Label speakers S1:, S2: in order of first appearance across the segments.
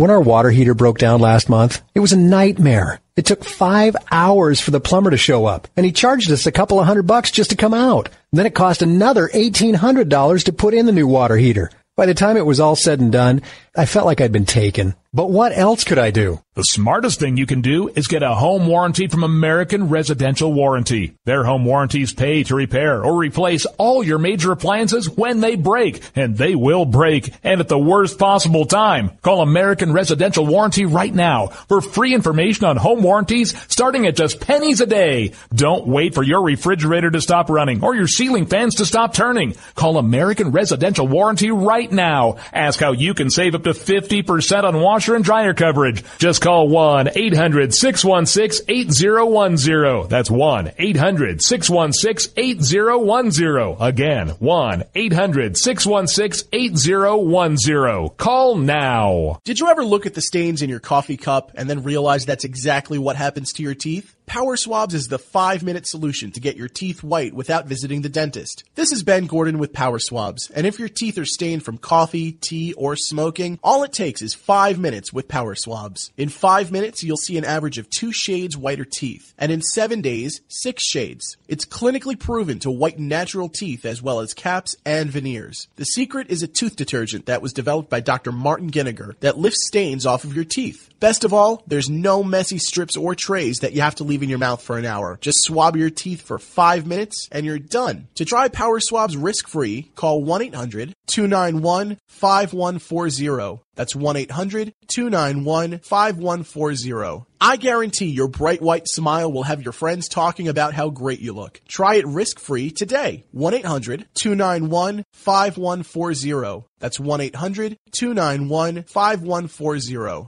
S1: When our water heater broke down last month, it was a nightmare. It took 5 hours for the plumber to show up, and he charged us a couple of $100 just to come out. Then it cost another $1,800 to put in the new water heater. By the time it was all said and done, I felt like I'd been taken. But what else could I do?
S2: The smartest thing you can do is get a home warranty from American Residential Warranty. Their home warranties pay to repair or replace all your major appliances when they break, and they will break, and at the worst possible time. Call American Residential Warranty right now for free information on home warranties starting at just pennies a day. Don't wait for your refrigerator to stop running or your ceiling fans to stop turning. Call American Residential Warranty right now. Ask how you can save up to 50% on washer and dryer coverage. Just call 1-800-616-8010. That's 1-800-616-8010. Again, 1-800-616-8010. Call now.
S3: Did you ever look at the stains in your coffee cup and then realize that's exactly what happens to your teeth? Power Swabs is the 5-minute solution to get your teeth white without visiting the dentist. This is Ben Gordon with Power Swabs, and if your teeth are stained from coffee, tea, or smoking, all it takes is 5 minutes with Power Swabs. In 5 minutes, you'll see an average of 2 shades whiter teeth, and in 7 days, 6 shades. It's clinically proven to whiten natural teeth as well as caps and veneers. The secret is a tooth detergent that was developed by Dr. Martin Ginniger that lifts stains off of your teeth. Best of all, there's no messy strips or trays that you have to leave in your mouth for an hour. Just swab your teeth for 5 minutes and you're done. To try Power Swabs risk-free, call 1-800-291-5140. That's 1-800-291-5140. I guarantee your bright white smile will have your friends talking about how great you look. Try it risk-free today. 1-800-291-5140. That's 1-800-291-5140.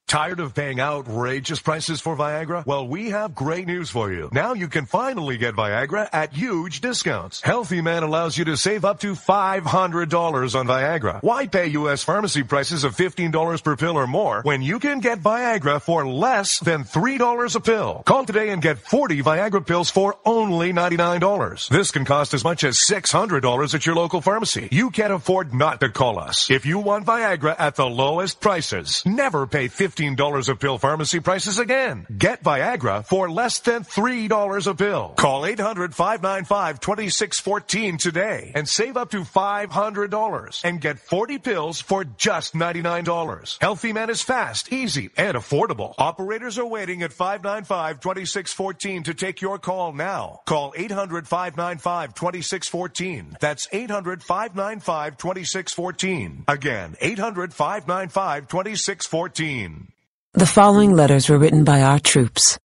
S4: Tired of paying outrageous prices for Viagra? Well, we have great news for you. Now you can finally get Viagra at huge discounts. Healthy Man allows you to save up to $500 on Viagra. Why pay U.S. pharmacy prices of $15 per pill or more when you can get Viagra for less than $3 a pill? Call today and get 40 Viagra pills for only $99. This can cost as much as $600 at your local pharmacy. You can't afford not to call us. If you want Viagra at the lowest prices, never pay $15 a pill pharmacy prices again. Get Viagra for less than $3 a pill. Call 800-595-2614 today and save up to $500 and get 40 pills for just $99. Healthy Man is fast, easy, and affordable. Operators are waiting at 595-2614 to take your call now. Call 800-595-2614. That's 800-595-2614. Again, 800-595-2614.
S5: The following letters were written by our troops.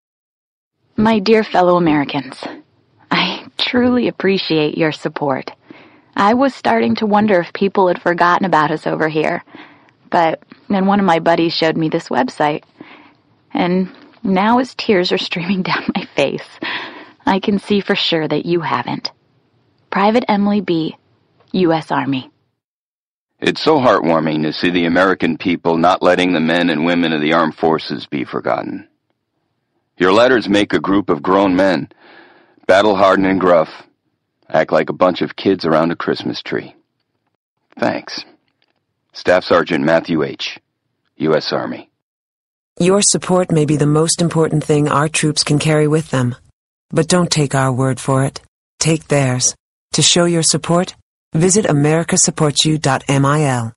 S6: My dear fellow Americans, I truly appreciate your support. I was starting to wonder if people had forgotten about us over here, but then one of my buddies showed me this website, and now as tears are streaming down my face, I can see for sure that you haven't. Private Emily B., U.S. Army.
S7: It's so heartwarming to see the American people not letting the men and women of the armed forces be forgotten. Your letters make a group of grown men, battle-hardened and gruff, act like a bunch of kids around a Christmas tree. Thanks. Staff Sergeant Matthew H., U.S. Army.
S5: Your support may be the most important thing our troops can carry with them. But don't take our word for it. Take theirs. To show your support, visit americasupportsyou.mil.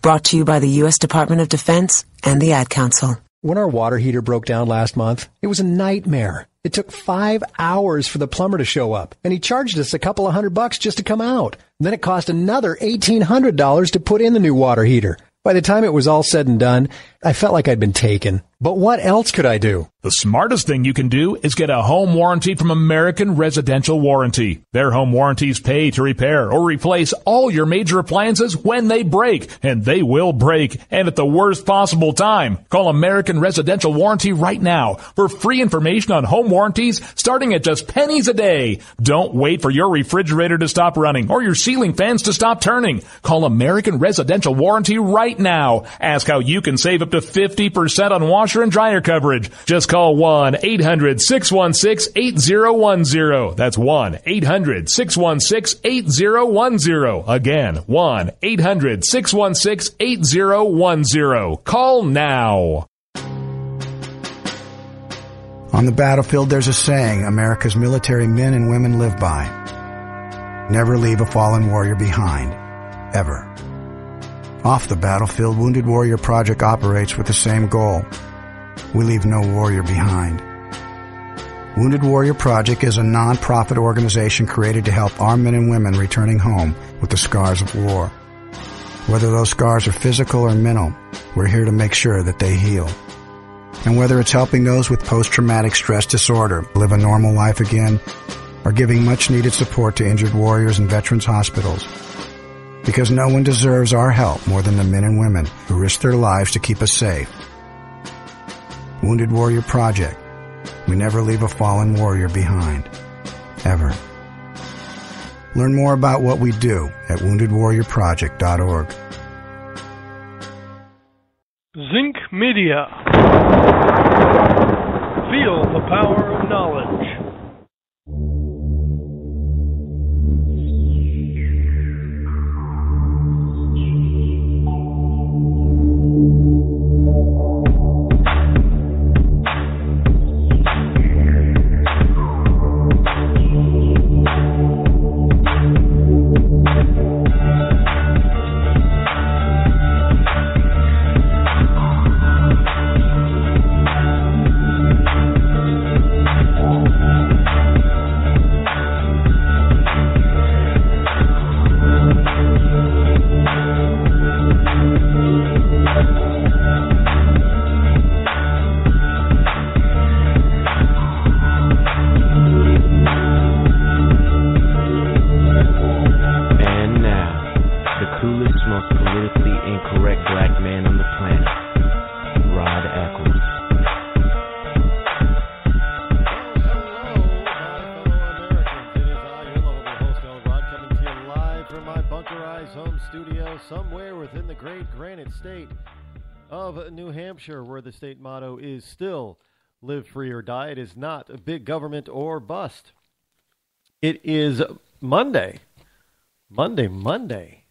S5: Brought to you by the U.S. Department of Defense and the Ad Council.
S1: When our water heater broke down last month, it was a nightmare. It took 5 hours for the plumber to show up, and he charged us a couple of $100 just to come out. Then it cost another $1,800 to put in the new water heater. By the time it was all said and done, I felt like I'd been taken. But what else could I do?
S2: The smartest thing you can do is get a home warranty from American Residential Warranty. Their home warranties pay to repair or replace all your major appliances when they break, and they will break, and at the worst possible time. Call American Residential Warranty right now for free information on home warranties starting at just pennies a day. Don't wait for your refrigerator to stop running or your ceiling fans to stop turning. Call American Residential Warranty right now. Ask how you can save up to 50% on washer and dryer coverage. Just call 1-800-616-8010. That's 1-800-616-8010. Again, 1-800-616-8010. Call now.
S8: On the battlefield, there's a saying America's military men and women live by. Never leave a fallen warrior behind. Ever. Off the battlefield, Wounded Warrior Project operates with the same goal. We leave no warrior behind. Wounded Warrior Project is a non-profit organization created to help our men and women returning home with the scars of war. Whether those scars are physical or mental, we're here to make sure that they heal. And whether it's helping those with post-traumatic stress disorder live a normal life again, or giving much-needed support to injured warriors in veterans' hospitals. Because no one deserves our help more than the men and women who risk their lives to keep us safe. Wounded Warrior Project. We never leave a fallen warrior behind. Ever. Learn more about what we do at woundedwarriorproject.org.
S9: Zinc Media. Feel the power of knowledge. Where the state motto is still live free or die. It is not a big government or bust. It is Monday. Monday.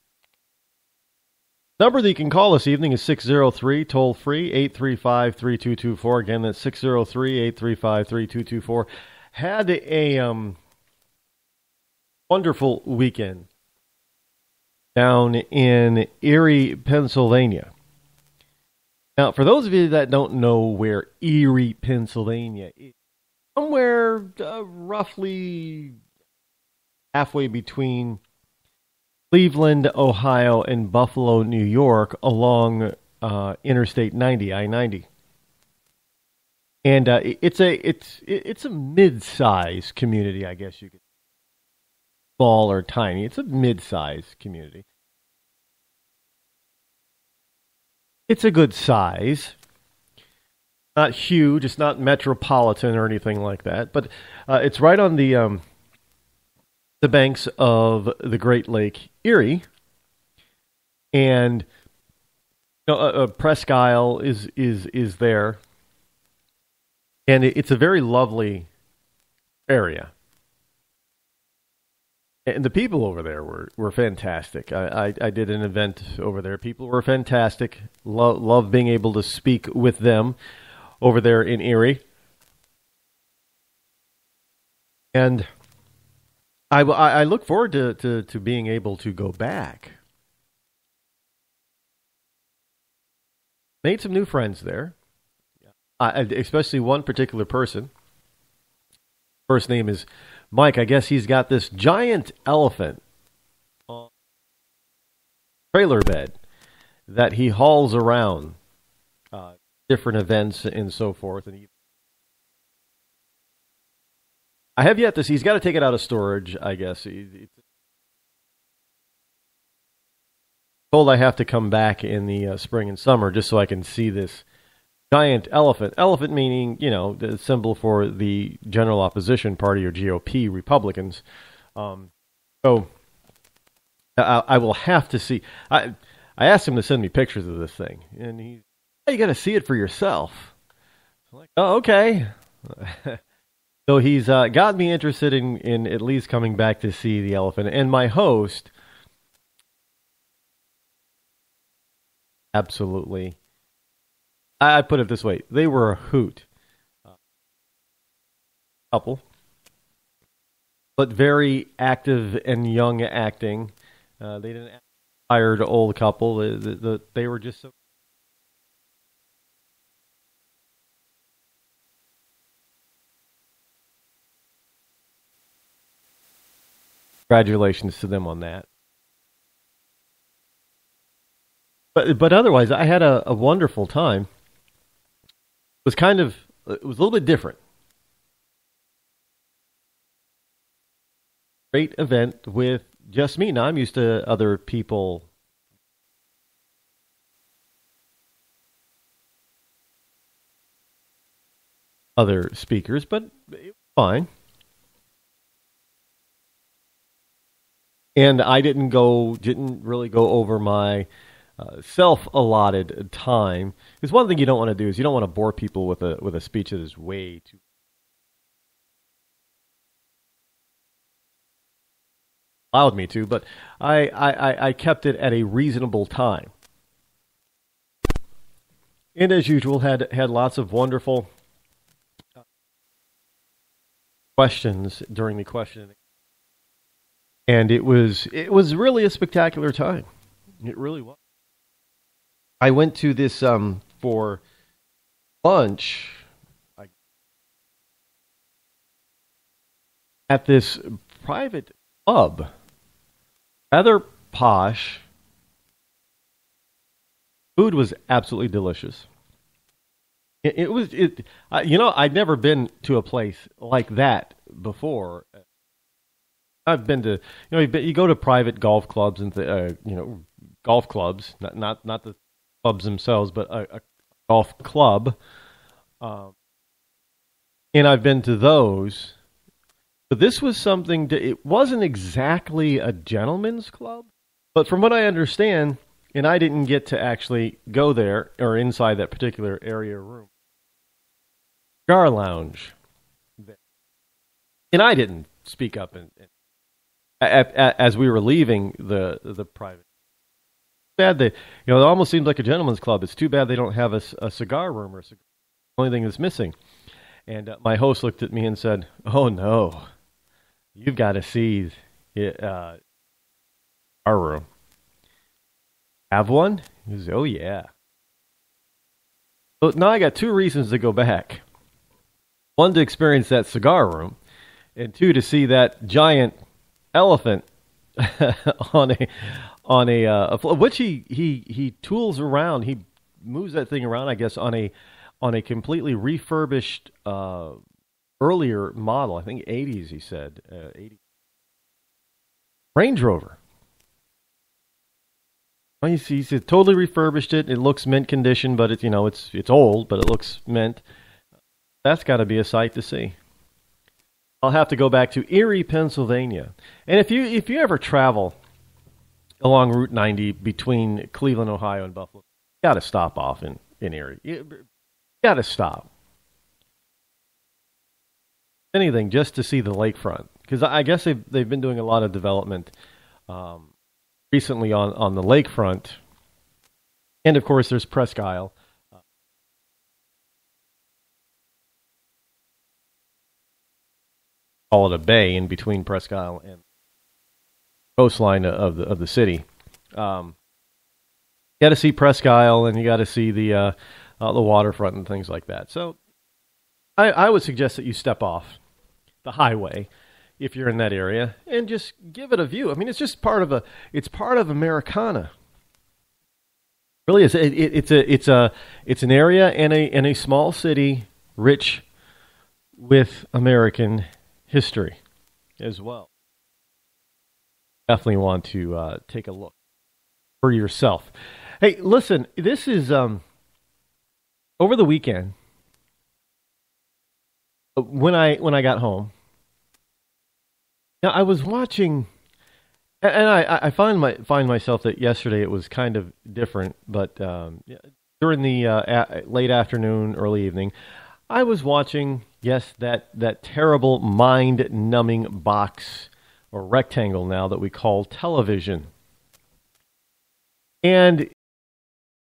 S9: Number that you can call this evening is 603, toll free, 835-3224. Again, that's 603-835-3224. Had a wonderful weekend down in Erie, Pennsylvania. Now, for those of you that don't know where Erie, Pennsylvania is, somewhere roughly halfway between Cleveland, Ohio, and Buffalo, New York, along Interstate 90, I-90. And it's a mid-size community, I guess you could say. Small or tiny. It's a mid-size community. It's a good size. Not huge. It's not metropolitan or anything like that. But it's right on the banks of the Great Lake Erie. And Presque Isle is there. And it's a very lovely area. And the people over there were fantastic. I did an event over there. People were fantastic. Love being able to speak with them over there in Erie. And I look forward to being able to go back. Made some new friends there. Especially one particular person. First name is Mike. I guess he's got this giant elephant on a trailer bed that he hauls around different events and so forth. And I have yet to see. He's got to take it out of storage, I guess. Told I have to come back in the spring and summer just so I can see this giant elephant. Elephant meaning, the symbol for the General Opposition Party or GOP Republicans. So I will have to see. I asked him to send me pictures of this thing, and you got to see it for yourself. I'm like, oh, okay. So he's got me interested in at least coming back to see the elephant. And my host, absolutely, I put it this way, they were a hoot. Couple. But very active and young acting. They didn't act tired old couple. They were just so. Congratulations to them on that. But otherwise, I had a wonderful time. It was a little bit different. Great event with just me. Now, I'm used to other people. Other speakers, but it was fine. And I didn't really go over my self-allotted time. Because one thing you don't want to do is you don't want to bore people with a speech that is way too. Allowed me to, but I kept it at a reasonable time. And as usual, had lots of wonderful questions during the questioning. And it was really a spectacular time. It really was. I went to this for lunch at this private pub, rather posh. Food was absolutely delicious. I'd never been to a place like that before. I've been to, you go to private golf clubs and golf clubs, not the clubs themselves, but a golf club, and I've been to those. But this was something. It wasn't exactly a gentleman's club, but from what I understand, and I didn't get to actually go there or inside that particular area room, cigar lounge, and I didn't speak up as we were leaving the private. Bad it almost seems like a gentleman's club. It's too bad they don't have a cigar room or the only thing that's missing. And my host looked at me and said, "Oh no, you've got to see our room." Have one? He said, "Oh yeah." So now I got two reasons to go back. One, to experience that cigar room, and two, to see that giant elephant on a which he tools around. He moves that thing around, I guess, on a completely refurbished earlier model. I think 80s. He said 80 Range Rover. Well, he said totally refurbished it. It looks mint condition, but it's old, but it looks mint. That's got to be a sight to see. I'll have to go back to Erie, Pennsylvania. And if you ever travel along Route 90 between Cleveland, Ohio, and Buffalo, you got to stop off in Erie. You got to stop. Anything just to see the lakefront, because I guess they've been doing a lot of development recently on the lakefront, and of course there's Presque Isle. Call it a bay in between Presque Isle and coastline of the city. You got to see Presque Isle, and you got to see the waterfront and things like that. So, I would suggest that you step off the highway if you're in that area and just give it a view. I mean, it's just part of Americana. Really, it's an area and a small city rich with American history as well. Definitely want to take a look for yourself. Hey, listen, this is over the weekend when I got home. Now I was watching, and I find myself that yesterday it was kind of different, but during the late afternoon, early evening, I was watching, yes, that terrible mind-numbing box or rectangle now that we call television. And